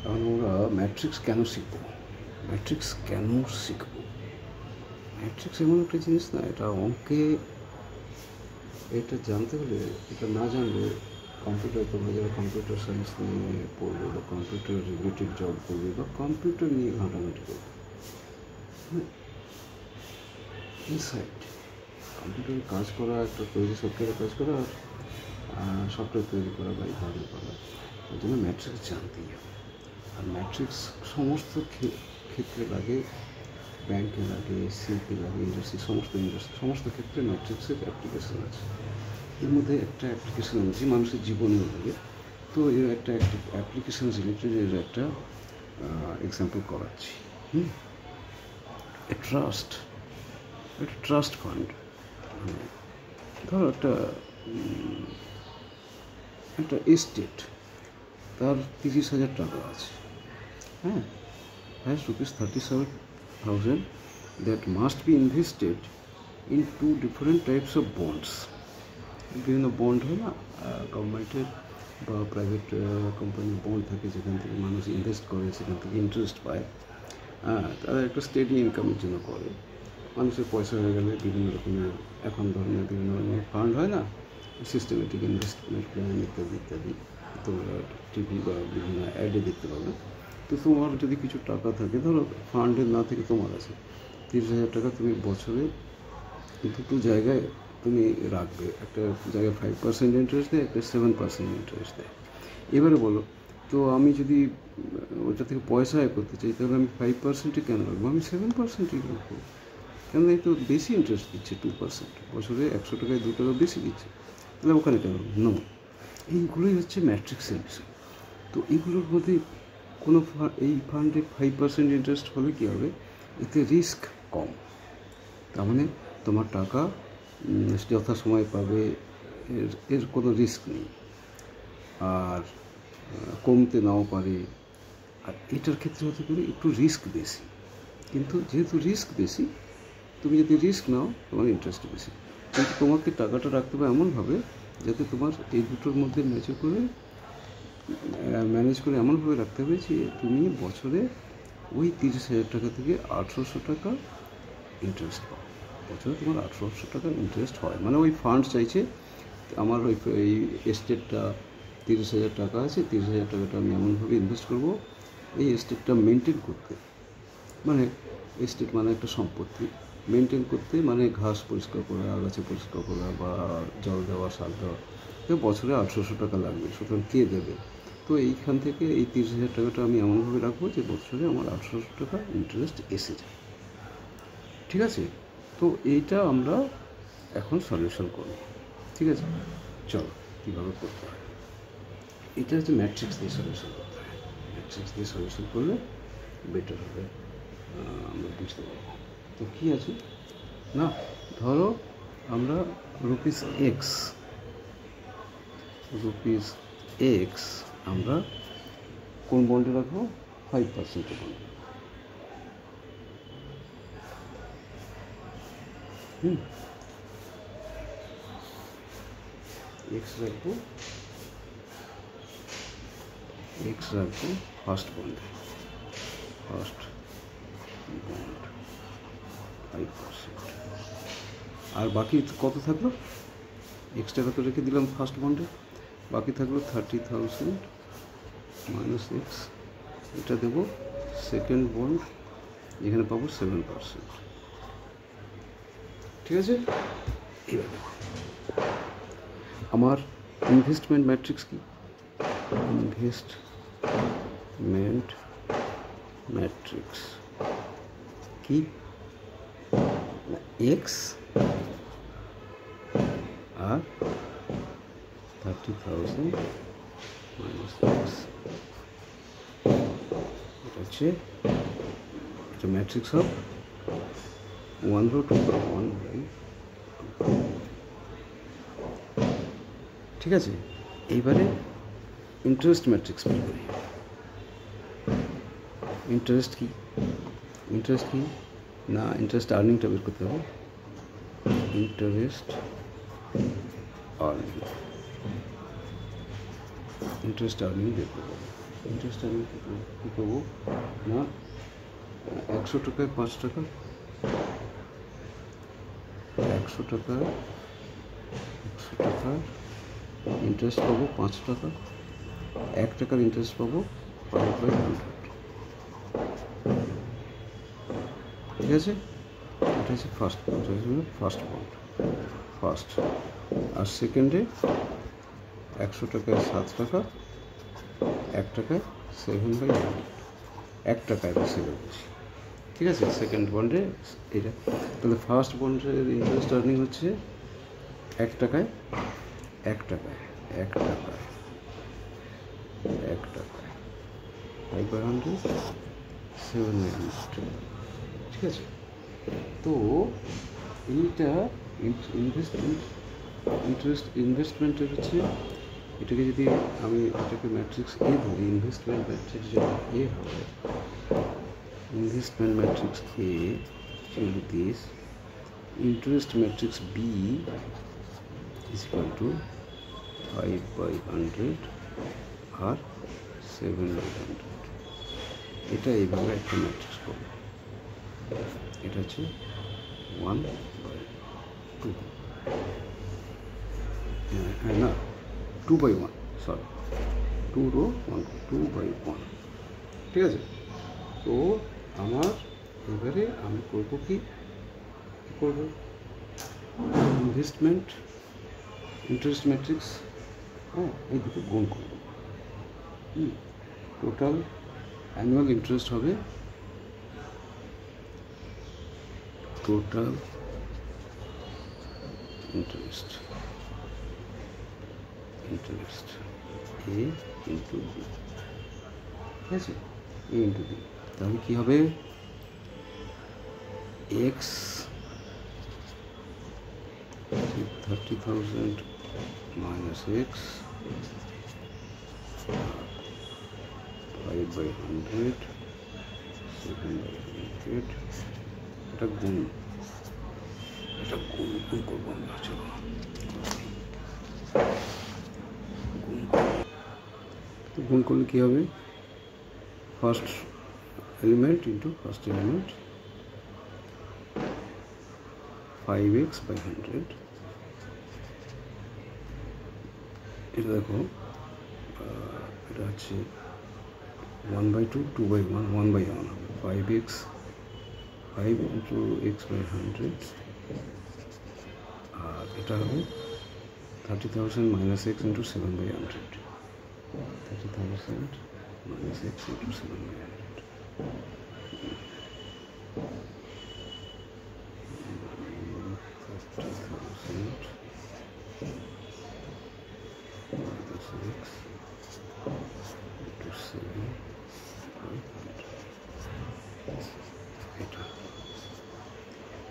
এখন আমরা ম্যাট্রিক্স কেন শিখবো? ম্যাট্রিক্স কেন শিখবো? ম্যাট্রিক্স এমন একটা জিনিস না, এটা অঙ্কে, এটা জানতে হলে, এটা না জানলে কম্পিউটার, তোমরা যারা কম্পিউটার সায়েন্স নিয়ে পড়বে বা কম্পিউটার রিলেটেড জব করবে বা কম্পিউটার নিয়ে ঘাঁটাঘাঁটি করবে, ইনসাইড কম্পিউটারে কাজ করা, একটা তৈরি সফটওয়্যারে কাজ করা আর সফটওয়্যার তৈরি করা বা এই ধরনের করা, তার জন্য ম্যাট্রিক্স জানতেই হবে। আর ম্যাট্রিক্স সমস্ত ক্ষেত্রে লাগে, ব্যাংকে লাগে, সিপি লাগে, ইন্ডাস্ট্রি, সমস্ত ক্ষেত্রে ম্যাট্রিক্সের অ্যাপ্লিকেশন আছে। এর মধ্যে একটা অ্যাপ্লিকেশন আছে মানুষের জীবনেও লাগে। তো এর একটা অ্যাপ্লিকেশন রিলেটেড এর একটা এক্সাম্পল করাচ্ছি। একটা ট্রাস্ট ফান্ড, ধরো একটা এস্টেট, তার 30,000 টাকা আছে, has rupees 37,000 that must be invested in 2 different types of bonds. বিভিন্ন বন্ড হয় না, গভর্নমেন্টের বা প্রাইভেট কোম্পানির বন্ড থাকে, যেখান থেকে মানুষ ইনভেস্ট করে, সেখান থেকে ইন্টারেস্ট পায়। তারা একটা স্টেডি ইনকামের জন্য করে। মানুষের পয়সা হয়ে গেলে বিভিন্ন রকমের, এখন ধরনের বিভিন্ন ধরনের ফান্ড হয় না, সিস্টেমেটিক ইনভেস্টমেন্ট প্ল্যান ইত্যাদি ইত্যাদি, তোমরা টিভি বা বিভিন্ন অ্যাডে দেখতে পাবে। তো তোমার যদি কিছু টাকা থাকে, ধরো ফান্ডের না থেকে তোমার আছে 30,000 টাকা, তুমি বছরে দুটো জায়গায় তুমি রাখবে। একটা জায়গায় 5% ইন্টারেস্ট দেয়, একটা 7% ইন্টারেস্ট দেয়। এবারে বলো, তো আমি যদি ওটা থেকে পয়সা আয় করতে চাই, তাহলে আমি 5%-ই কেন রাখবো? আমি 7%-ই রাখবো। কেন? এই তো বেশি ইন্টারেস্ট দিচ্ছে, 2%, বছরে 100 টাকায় 2 টাকা বেশি দিচ্ছে, তাহলে ওখানে কেন? নো, এইগুলোই হচ্ছে ম্যাট্রিক্সের বিষয়। তো এগুলোর মধ্যে কোনো এই ফান্ডে 5% ইন্টারেস্ট হলে কী হবে? এতে রিস্ক কম, তার মানে তোমার টাকা যথাসময় পাবে, এর কোনো রিস্ক নেই, আর কমতে নাও পারে। আর এটার ক্ষেত্রে হতে পারে একটু রিস্ক বেশি, কিন্তু যেহেতু রিস্ক বেশি, তুমি যদি রিস্ক নাও, তোমার ইন্টারেস্ট বেশি। কিন্তু তোমাকে টাকাটা রাখতে হবে এমনভাবে যাতে তোমার এই দুটোর মধ্যে ম্যানেজ করে এমনভাবে রাখতে হবে যে তুমি বছরে ওই 30,000 টাকা থেকে 1,800 টাকা ইন্টারেস্ট পাও। বছরে তোমার 1,800 টাকা ইন্টারেস্ট হয়, মানে ওই ফান্ড চাইছে আমার এই এস্টেটটা 30,000 টাকা আছে, 30,000 টাকাটা আমি এমনভাবে ইনভেস্ট করবো এই এস্টেটটা মেনটেন করতে। মানে এস্টেট মানে একটা সম্পত্তি, মেনটেন করতে মানে ঘাস পরিষ্কার করা, আগাছা পরিষ্কার করা বা জল দেওয়া, সার দেওয়া, তো বছরে 1,800 টাকা লাগবে। সুতরাং কে দেবে? তো এইখান থেকে এই 30,000 টাকাটা আমি এমনভাবে রাখবো যে বছরে আমার 1,800 টাকা ইন্টারেস্ট এসে যায়। ঠিক আছে? তো এইটা আমরা এখন সলিউশন করব। ঠিক আছে, চলো কীভাবে করতে হয়। এটা হচ্ছে ম্যাট্রিক্স দিয়ে সলিউশন করতে হয়। ম্যাট্রিক্স দিয়ে সলিউশন করলে বেটার হবে, আমরা বুঝতে পারবো। তো কী আছে না, ধরো আমরা রুপিস এক্স আমরা কোন বন্ডে রাখবো? 5% বন্ডে। এক্স রাখবো ফার্স্ট বন্ড 5%। আর বাকি কত থাকলো? এক্স টাকা তো রেখে দিলাম ফার্স্ট বন্ডে, বাকি থাকলো 30,000 মাইনাস এক্স। এটা দেবো সেকেন্ড বন্ড, এখানে পাবো 7%। ঠিক আছে? এবার দেখো আমার ইনভেস্টমেন্ট ম্যাট্রিক্স কি? ইনভেস্টমেন্ট ম্যাট্রিক্স কি? এক্স আর 30,000 মাইনাস এক্স, এটা হচ্ছে এটা ম্যাট্রিক্স অফ 1/2 ঠিক আছে? এইবারে ইন্টারেস্ট ম্যাট্রিক্স বের করি। ইন্টারেস্ট কি না, ইন্টারেস্ট আর্নিংটা বের করতে হবে। ইন্টারেস্ট আর্নিং বের করবো। ইন্টারেস্ট আমি কী পাবো না 100 টাকায় 5 টাকা, 100 টাকার ইন্টারেস্ট পাবো 5 টাকা, 1 টাকার ইন্টারেস্ট পাবো 5/100। ঠিক আছে, এটা হচ্ছে ফার্স্ট বন্ড, ফার্স্ট। আর সেকেন্ডে 100 টাকায় 7 টাকা, 1 টাকায় 7/100, 1 টাকায় আমি সেভেন করছি। ঠিক আছে, সেকেন্ড বন্ডে এটা। তাহলে ফার্স্ট বন্ডের ইন্টারেস্ট আর্নিং হচ্ছে 1 টাকায় 5/100, 7/100। ঠিক আছে, তো এইটা ইনভেস্টমেন্টের হচ্ছে, এটাকে যদি আমি এটাকে ম্যাট্রিক্স এ ধরি, ইনভেস্টমেন্ট ম্যাট্রিক্স যদি এ হয়, investment matrix A will this, interest matrix B is equal to 5/100 আর 7/100। এটা এইভাবে একটা ম্যাট্রিক্স পাবো, এটা হচ্ছে 1/2, না 2/1, সরি 2 রো 2/1। ঠিক আছে, তো আমার এবারে আমি করবো কি করবো, ইনভেস্টমেন্ট ইন্টারেস্ট ম্যাট্রিক্স, হ্যাঁ, এই দুটো গুণ করবো। টোটাল অ্যানুয়াল ইন্টারেস্ট হবে, টোটাল ইন্টারেস্ট এ ইন্টু বি। ঠিক আছে, এ ইন্টু বি, তাহলে কী হবে, এক্স 30,000 মাইনাস এক্স 5/100, 7/100। এটা গুণ করবো আমরা, চলো গুণ করলে কী হবে, first element into first element 5x/100। এটা দেখো, এটা হচ্ছে 1/2, 2/1, 1/1 হবে, 5 ইন্টু x/100। আর এটা হবে 30,000 minus x into 7/100, 30,000 minus x into 7/100. 30,000 minus x into 7/100।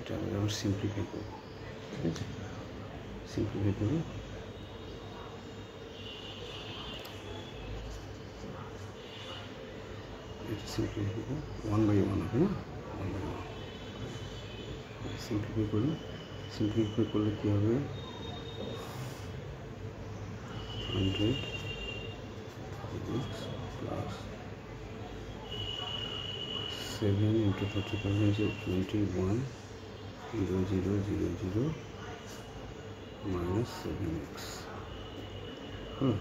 এটা আমরা সিম্পলিফাই করব। ঠিক আছে, সিম্পলিফাই করি, এটা সিম্পলিফাই করবো, 1/1 হবে না, 1/1 সিম্পলিফাই করি। সিম্পলিফাই করলে কী হবে, 100 plus 7 into 30,000 is 21,000 minus 7x। হ্যাঁ,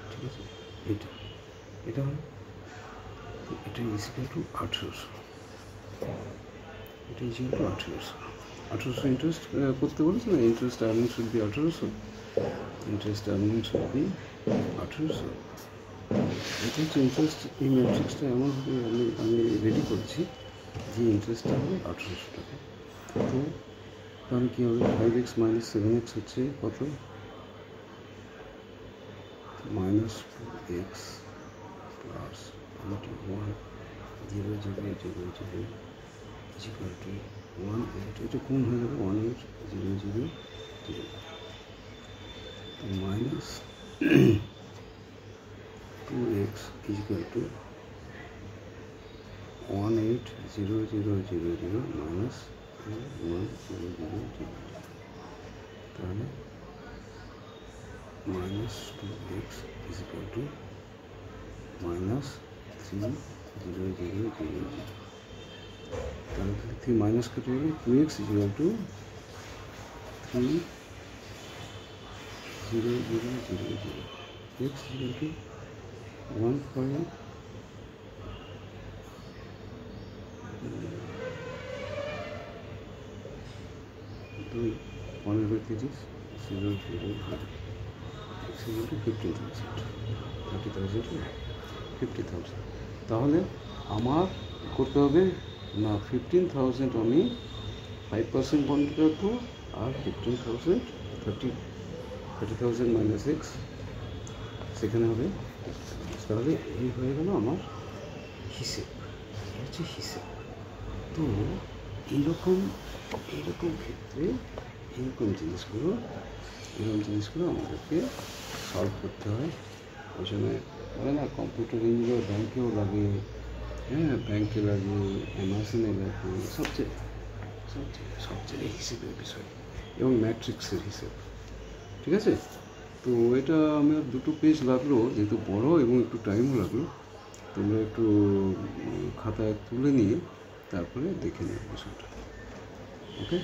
ঠিক আছে, এটা হলো, এটা ইকুয়াল টু 1800, এটা ইকুয়াল টু 1800 ইন্টারেস্ট করতে বলেছে না, interest earning should be 1800, interest earning should be 1800। এটা হচ্ছে ইন্টারেস্ট, এই ম্যাট্রিক্সটা এমনভাবে আমি রেডি করেছি যে ইন্টারেস্টটা হবে 1800 টাকা। তো তাহলে কী হবে, 5x minus 7x হচ্ছে কত, minus 2x plus 21,000 is equal to 18, এটা কোন হয়ে যাবে 18,000 minus 2x is equal to 18,000 minus 1,000, তাহলে minus 2x is equal to minus 3 0 0 0 0, তাহলে 3 মাইনাস কেটে গেলে 2x equal to 3 0 0 0 0, x equal to 1 5 2 1/30 0 0 0, x equal to 15,000, 30,000 50,000। তাহলে আমার করতে হবে না 15,000 আমি 5% বন্ড রাখবো, আর 15,000 30,000 মাইনাস এক্স সেখানে হবে। তাহলে এই হয়ে গেল আমার হিসেব, হচ্ছে হিসেব। তো এইরকম ক্ষেত্রে এরকম জিনিসগুলো আমাদেরকে সলভ করতে হয়। ওই সময় বলে না কম্পিউটার ইঞ্জিনিয়ার ব্যাংকেও লাগে, হ্যাঁ ব্যাংকে লাগে, অ্যামাজনে লাগে, সবচেয়ে হিসেবের বিষয় এবং ম্যাট্রিক্সের হিসেব। ঠিক আছে, তো এটা আমার 2 পেজ লাগলো, যেহেতু বড় এবং একটু টাইমও লাগলো। তোমরা একটু খাতায় তুলে নিয়ে তারপরে দেখে নেবে বিষয়টা। ওকে।